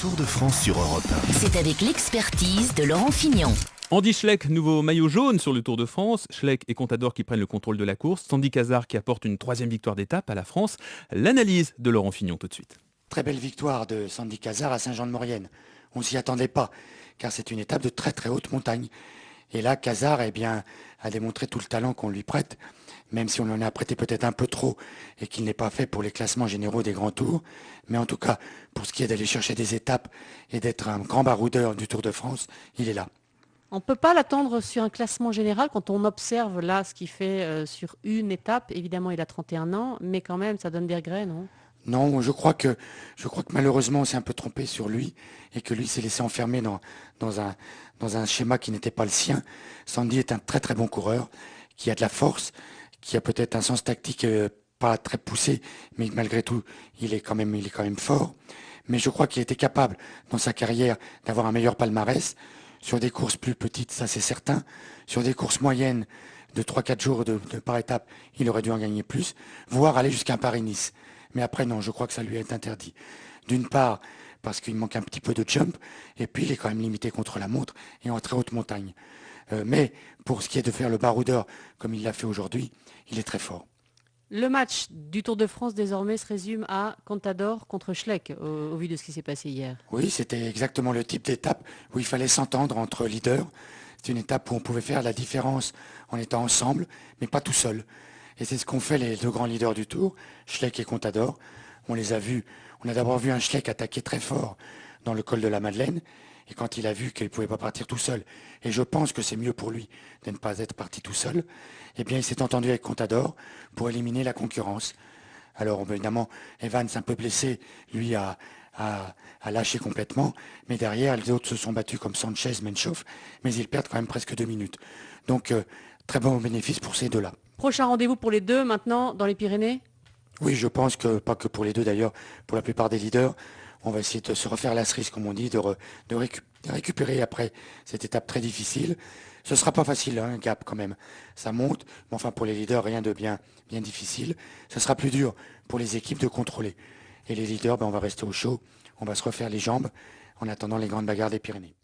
Tour de France sur Europe 1. C'est avec l'expertise de Laurent Fignon. Andy Schleck, nouveau maillot jaune sur le Tour de France. Schleck et Contador qui prennent le contrôle de la course. Sandy Cazard qui apporte une 3e victoire d'étape à la France. L'analyse de Laurent Fignon tout de suite. Très belle victoire de Sandy Cazard à Saint-Jean-de-Maurienne. On s'y attendait pas, car c'est une étape de très très haute montagne. Et là, Cazard a démontré tout le talent qu'on lui prête, même si on en a prêté peut-être un peu trop et qu'il n'est pas fait pour les classements généraux des grands tours. Mais en tout cas, pour ce qui est d'aller chercher des étapes et d'être un grand baroudeur du Tour de France, il est là. On ne peut pas l'attendre sur un classement général quand on observe là ce qu'il fait sur une étape. Évidemment, il a 31 ans, mais quand même, ça donne des regrets, non ? Non, je crois que malheureusement on s'est un peu trompé sur lui et que lui s'est laissé enfermer dans un schéma qui n'était pas le sien. Sandy est un très très bon coureur, qui a de la force, qui a peut-être un sens tactique pas très poussé, mais malgré tout il est quand même fort. Mais je crois qu'il était capable dans sa carrière d'avoir un meilleur palmarès sur des courses plus petites, ça c'est certain. Sur des courses moyennes de 3-4 jours par étape, il aurait dû en gagner plus, voire aller jusqu'à un Paris-Nice. Mais après, non, je crois que ça lui est interdit. D'une part, parce qu'il manque un petit peu de jump, et puis il est quand même limité contre la montre et en très haute montagne. Mais pour ce qui est de faire le baroudeur comme il l'a fait aujourd'hui, il est très fort. Le match du Tour de France désormais se résume à Contador contre Schleck, au vu de ce qui s'est passé hier. Oui, c'était exactement le type d'étape où il fallait s'entendre entre leaders. C'est une étape où on pouvait faire la différence en étant ensemble, mais pas tout seul. Et c'est ce qu'ont fait les deux grands leaders du Tour, Schleck et Contador. On les a vus. On a d'abord vu un Schleck attaquer très fort dans le col de la Madeleine. Et quand il a vu qu'il ne pouvait pas partir tout seul, et je pense que c'est mieux pour lui de ne pas être parti tout seul, eh bien il s'est entendu avec Contador pour éliminer la concurrence. Alors évidemment, Evans, un peu blessé, lui a lâché complètement, mais derrière, les autres se sont battus comme Sanchez, Menchov, mais ils perdent quand même presque 2 minutes. Donc très bon bénéfice pour ces deux-là. Prochain rendez-vous pour les deux maintenant dans les Pyrénées ? Oui, je pense que, pas que pour les deux d'ailleurs, pour la plupart des leaders, on va essayer de se refaire la cerise, comme on dit, de récupérer après cette étape très difficile. Ce ne sera pas facile, un gap quand même. Ça monte, mais enfin pour les leaders, rien de bien difficile. Ce sera plus dur pour les équipes de contrôler. Et les leaders, on va rester au chaud, on va se refaire les jambes en attendant les grandes bagarres des Pyrénées.